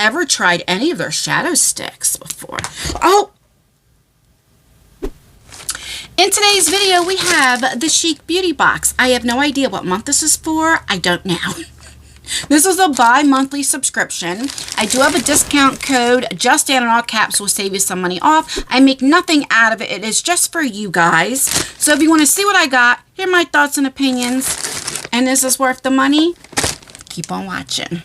ever tried any of their shadow sticks before. Oh! In today's video, we have the Chic Beauty Box. I have no idea what month this is for. I don't know. This is a bi-monthly subscription. I do have a discount code. Just add in all caps will save you some money off. I make nothing out of it. It is just for you guys. So if you want to see what I got, hear my thoughts and opinions, and this is worth the money, keep on watching.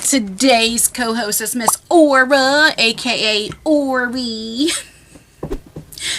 Today's co-host is Miss Aura, aka Ori.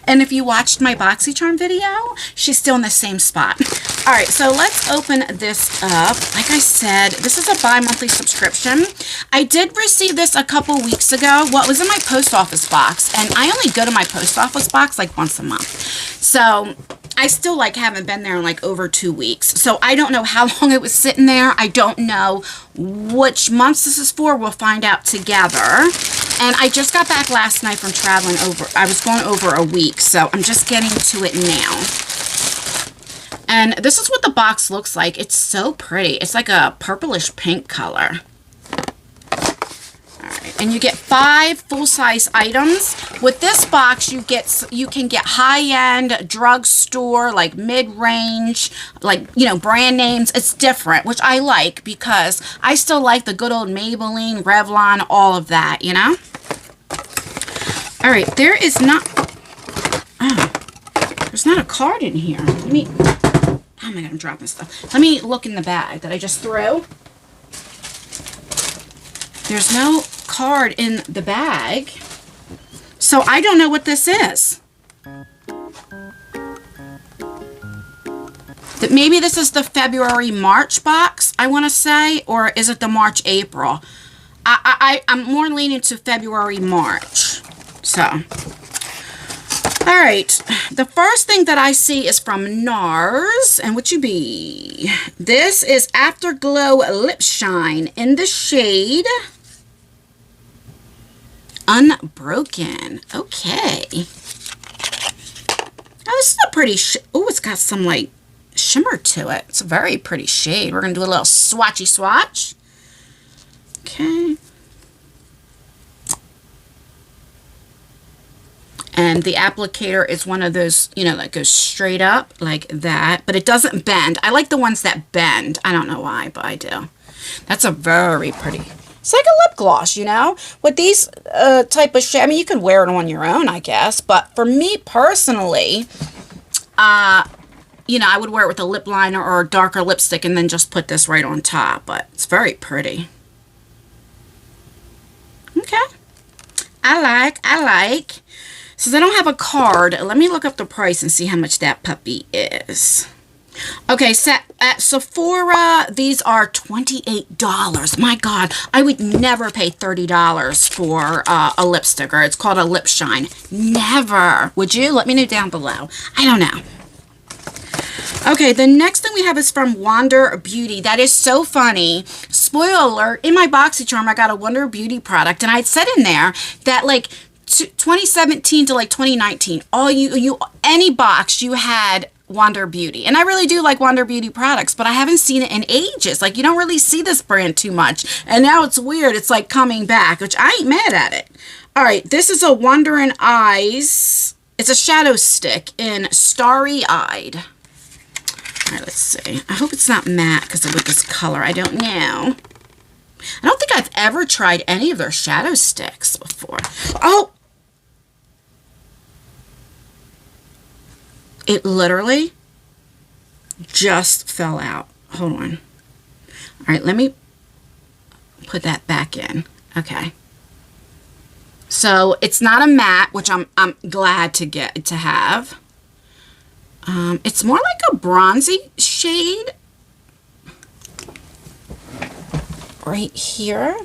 And if you watched my Boxycharm video, she's still in the same spot. All right, so let's open this up. Like I said, this is a bi-monthly subscription. I did receive this a couple weeks ago. Well, it was in my post office box, and I only go to my post office box like once a month. So I still haven't been there in like over 2 weeks. So I don't know how long it was sitting there. I don't know which months this is for. We'll find out together. And I just got back last night from traveling over. I was going over a week, so I'm just getting to it now. And this is what the box looks like. It's so pretty. It's like a purplish pink color. And you get 5 full-size items. With this box, you can get high-end drugstore, like mid-range, brand names. It's different, which I like because I still like the good old Maybelline, Revlon, all of that, you know? All right, there's not a card in here. Oh my God, I'm dropping stuff. Let me look in the bag that I just threw. There's no card in the bag, so I don't know what this is. Maybe this is the February-March box, I want to say, or is it the March-April? I'm more leaning to February-March. So, all right. The first thing that I see is from Nars, and what you be? This is Afterglow Lip Shine in the shade Unbroken. Okay. Oh, this is a pretty oh, it's got some shimmer to it. It's a very pretty shade. We're going to do a little swatchy swatch. Okay. And the applicator is one of those, that goes straight up like that. But it doesn't bend. I like the ones that bend. I don't know why, but I do. That's a very pretty. It's like a lip gloss, With these type of shade, I mean, you could wear it on your own, I guess. But for me personally, I would wear it with a lip liner or a darker lipstick and then just put this right on top. But it's very pretty. Okay. I like. Since I don't have a card, let me look up the price and see how much that puppy is. Okay, so at Sephora, these are $28. My God, I would never pay $30 for a lipstick, or it's called a lip shine. Never. Would you? Let me know down below. I don't know. Okay, the next thing we have is from Wander Beauty. That is so funny. Spoiler alert, in my Boxycharm, I got a Wander Beauty product, and I said in there that 2017 to 2019, any box you had Wander Beauty. And I really do like Wander Beauty products, but I haven't seen it in ages. You don't really see this brand too much. And now it's weird. It's coming back, which I ain't mad at it. All right, this is a Wandering Eyes. It's a shadow stick in Starry Eyed. All right, let's see. I hope it's not matte because of this color. I don't know. I don't think I've ever tried any of their shadow sticks before. Oh! It literally just fell out. Hold on. All right, let me put that back in. Okay. So it's not a matte, which I'm glad to have. It's more like a bronzy shade right here.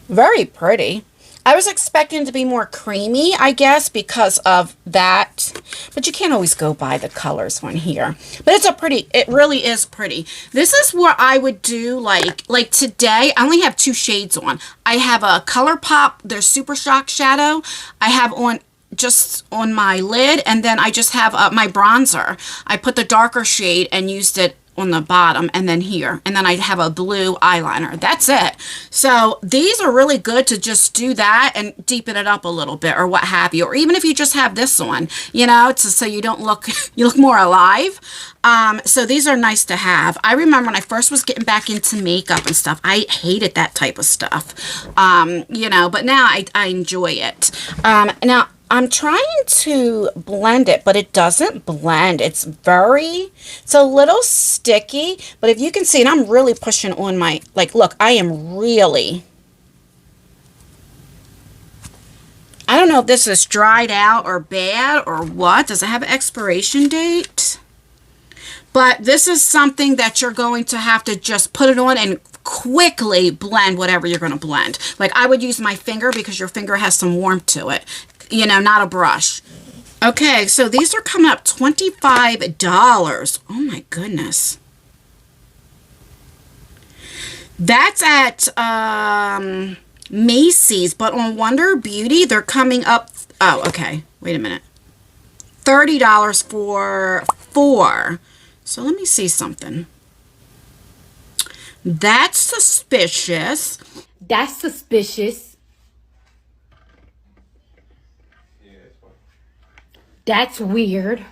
Very pretty. I was expecting it to be more creamy, I guess, because of that. But you can't always go by the colors on here. But it really is pretty. This is what I would do, like today, I only have 2 shades on. I have a ColourPop, their Super Shock Shadow. I have on just on my lid, and then I just have my bronzer. I put the darker shade and used it on the bottom and then here. And then I have a blue eyeliner. That's it. So these are really good to just do that and deepen it up a little bit or what have you. Or even if you just have this on, you know, so you don't look, you look more alive. So these are nice to have. I remember when I first was getting back into makeup and stuff, I hated that type of stuff. You know, but now I enjoy it. Now, I'm trying to blend it, but it doesn't blend. It's a little sticky, but if you can see, and I'm really pushing on my, like, look, I don't know if this is dried out or bad or what. Does it have an expiration date? But this is something that you're going to have to just put it on and quickly blend whatever you're going to blend. Like, I would use my finger because your finger has some warmth to it. You know, not a brush. Okay, so these are coming up $25. Oh my goodness. That's at Macy's, but on Wonder Beauty, they're coming up. Oh, okay. Wait a minute. $30 for 4. So let me see something. That's suspicious. That's suspicious. That's weird.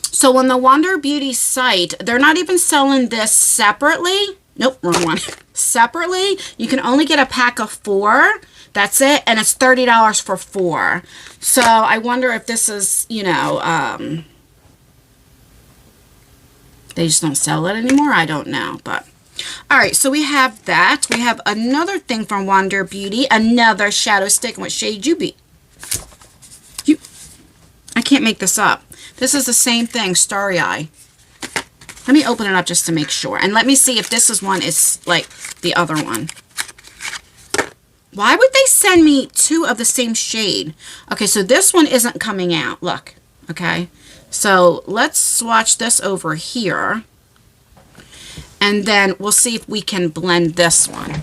So on the Wonder Beauty site, they're not even selling this separately. Nope, wrong one. Separately, you can only get a pack of 4. That's it. And it's $30 for 4. So I wonder if this is, you know, they just don't sell it anymore. I don't know. But all right, so we have that. We have another thing from Wonder Beauty. Another shadow stick. What shade you be? I can't make this up. This is the same thing, Starry Eye. Let me open it up just to make sure. And let me see if this one is like the other one. Why would they send me 2 of the same shade? Okay, so this one isn't coming out. Look, okay. So let's swatch this over here. And then we'll see if we can blend this one.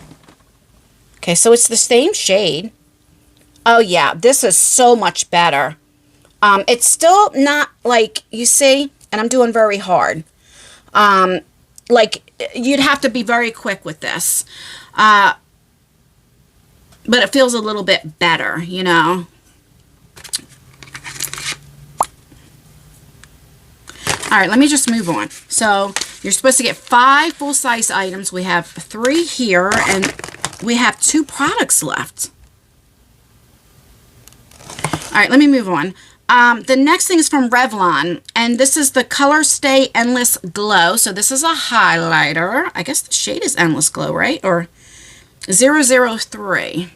Okay, so it's the same shade. Oh, yeah, this is so much better. It's still not like, you see, and I'm doing very hard. Like, you'd have to be very quick with this. But it feels a little bit better, you know. All right, let me just move on. So, you're supposed to get 5 full-size items. We have 3 here, and we have 2 products left. All right, let me move on. The next thing is from Revlon, and this is the Color Stay Endless Glow. So this is a highlighter. I guess the shade is Endless Glow, right? Or 003.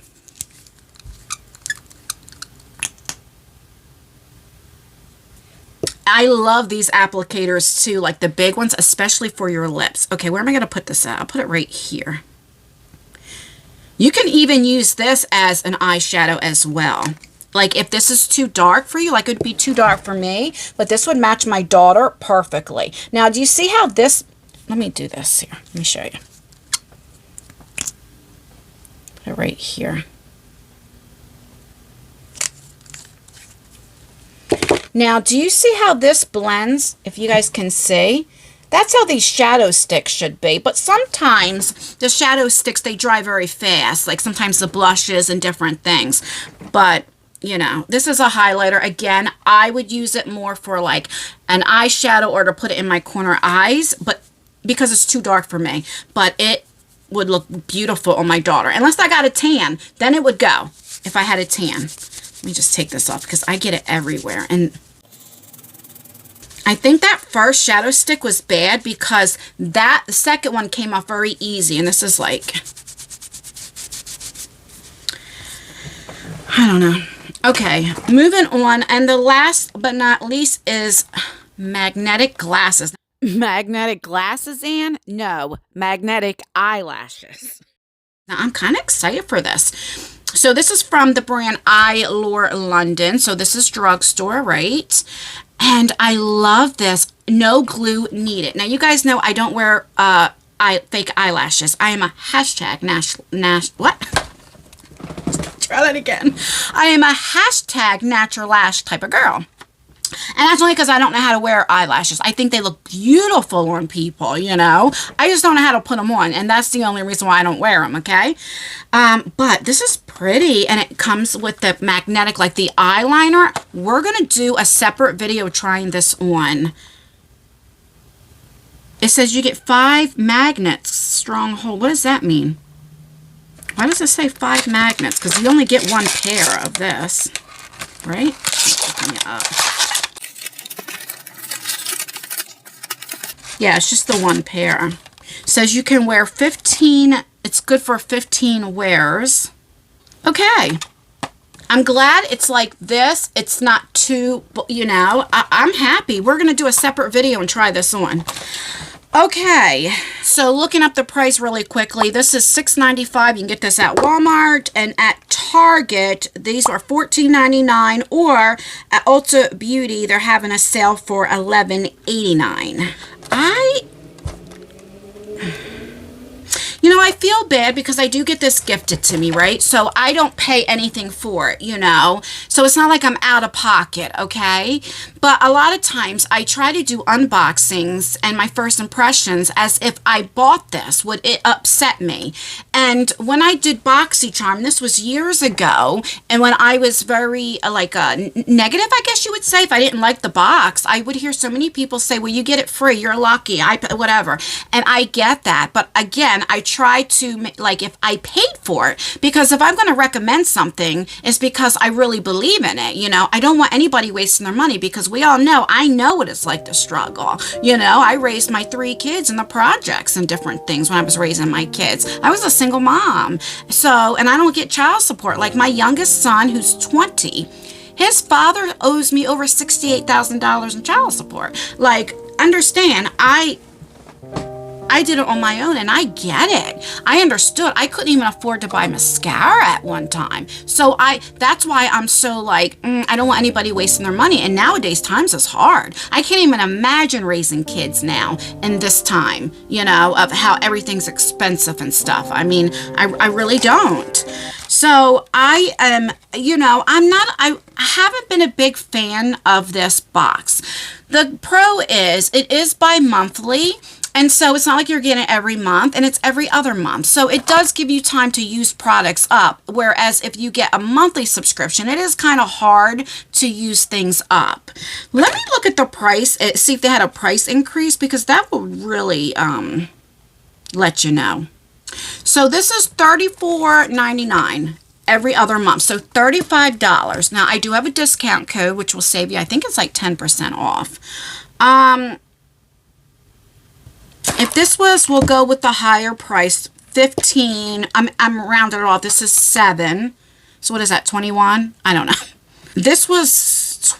I love these applicators too, like the big ones, especially for your lips. Okay, where am I going to put this at? I'll put it right here. You can even use this as an eyeshadow as well. Like if this is too dark for you, like it would be too dark for me, but this would match my daughter perfectly. Now, do you see how this, let me do this here. Let me show you. Put it right here. Now, do you see how this blends? If you guys can see, that's how these shadow sticks should be. But sometimes the shadow sticks, they dry very fast. Like sometimes the blushes and different things. But you know, this is a highlighter. Again, I would use it more for like an eyeshadow or to put it in my corner eyes, but because it's too dark for me. But it would look beautiful on my daughter. Unless I got a tan, then it would go if I had a tan. Let me just take this off because I get it everywhere. And I think that first shadow stick was bad because the second one came off very easy. And this is like, I don't know. Okay, moving on, and the last but not least is magnetic glasses. Magnetic glasses, Anne? No, magnetic eyelashes. Now, I'm kind of excited for this. So this is from the brand Eylure London. So this is drugstore, right? And I love this. No glue needed. Now, you guys know I don't wear fake eyelashes. I am a hashtag what? Try that again. I am a hashtag natural lash type of girl. And that's only because I don't know how to wear eyelashes. I think they look beautiful on people, you know. I just don't know how to put them on. And that's the only reason why I don't wear them, okay? But this is pretty. And it comes with the magnetic, like the eyeliner. We're going to do a separate video trying this on. It says you get 5 magnets, strong hold. What does that mean? Why does it say 5 magnets? Because you only get 1 pair of this, right? Open it up. Yeah, it's just the 1 pair. It says you can wear 15. It's good for 15 wears. Okay. I'm glad it's like this. It's not too, you know, I'm happy. We're going to do a separate video and try this on. Okay, so looking up the price really quickly, this is $6.95. You can get this at Walmart, and at Target, these are $14.99, or at Ulta Beauty, they're having a sale for $11.89. You know, I feel bad because I do get this gifted to me, right? So I don't pay anything for it, you know? So it's not like I'm out of pocket, okay? But a lot of times I try to do unboxings and my first impressions as if I bought this. Would it upset me? And when I did Boxycharm, this was years ago, and when I was very, negative, I guess you would say, if I didn't like the box, I would hear so many people say, well, you get it free, you're lucky, whatever. And I get that, but again, I try to, like, if I paid for it, because if I'm going to recommend something, it's because I really believe in it, you know? I don't want anybody wasting their money, because we all know, I know what it's like to struggle, you know? I raised my 3 kids in the projects and different things when I was raising my kids. I was a single mom, so, and I don't get child support. Like my youngest son, who's 20, his father owes me over $68,000 in child support. Like, understand, I did it on my own, and I get it. I understood. I couldn't even afford to buy mascara at one time. So that's why I'm so like, I don't want anybody wasting their money. And nowadays, times is hard. I can't even imagine raising kids now in this time, you know, of how everything's expensive and stuff. I mean, I really don't. So I am, you know, I haven't been a big fan of this box. The pro is, it is bi-monthly. And so it's not like you're getting it every month, and it's every other month. So it does give you time to use products up. Whereas if you get a monthly subscription, it is kind of hard to use things up. Let me look at the price, see if they had a price increase, because that will really let you know. So this is $34.99 every other month. So $35. Now I do have a discount code, which will save you, I think it's like 10% off. If this was, we'll go with the higher price, 15. I'm rounded it off. This is 7. So what is that, 21? I don't know. This was,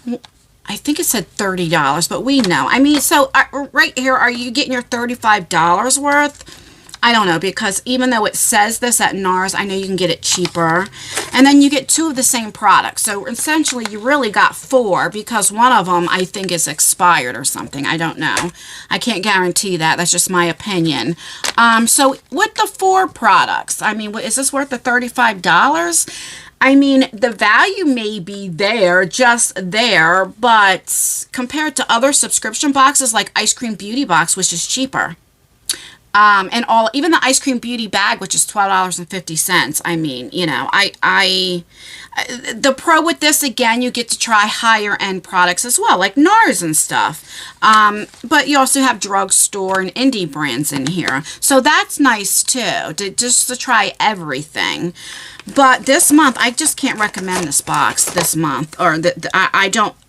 I think it said $30, but we know. I mean, so right here, are you getting your $35 worth? I don't know, because even though it says this at Nars, I know you can get it cheaper. And then you get 2 of the same product. So essentially, you really got 4, because one of them, I think, is expired or something. I don't know. I can't guarantee that. That's just my opinion. So with the 4 products, I mean, is this worth the $35? I mean, the value may be there, just there, but compared to other subscription boxes like Ice Cream Beauty Box, which is cheaper. And even the Ice Cream Beauty bag, which is $12.50. I mean, you know, the pro with this, again, you get to try higher end products as well, like Nars and stuff. But you also have drugstore and indie brands in here. So that's nice too, just to try everything. But this month, I just can't recommend this box this month, or it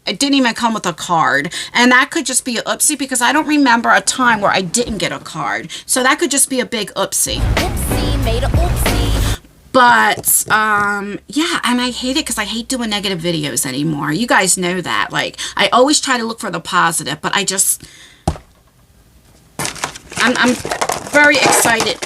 didn't even come with a card. And that could just be an oopsie, because I don't remember a time where I didn't get a card. So that could just be a big oopsie. Oopsie made a oopsie. But, yeah, and I hate it because I hate doing negative videos anymore. You guys know that. Like, I always try to look for the positive, but I'm very excited.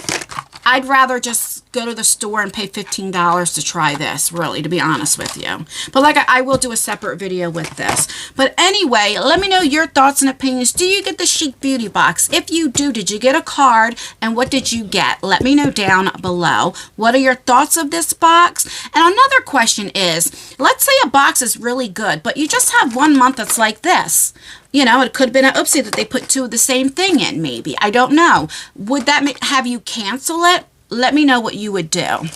I'd rather just go to the store and pay $15 to try this, really, to be honest with you. But like I will do a separate video with this. But anyway, let me know your thoughts and opinions. Do you get the Chic Beauty Box? If you do, did you get a card? And what did you get? Let me know down below. What are your thoughts of this box? And another question is, let's say a box is really good, but you just have 1 month that's like this. You know, it could have been an oopsie that they put two of the same thing in, maybe. I don't know. Would that have you cancel it? Let me know what you would do.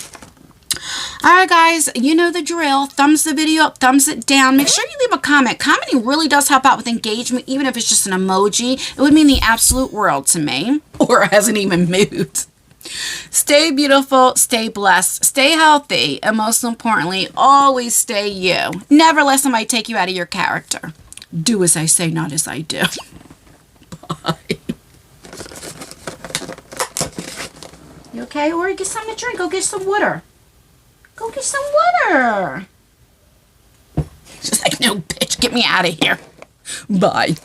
Alright guys, you know the drill. Thumbs the video up, thumbs it down. Make sure you leave a comment. Commenting really does help out with engagement, even if it's just an emoji. It would mean the absolute world to me. Or it hasn't even moved. Stay beautiful, stay blessed, stay healthy, and most importantly, always stay you. Never let somebody take you out of your character. Do as I say, not as I do. Bye. You okay? Or get something to drink. Go get some water. Go get some water. She's like, no, bitch, get me out of here. Bye.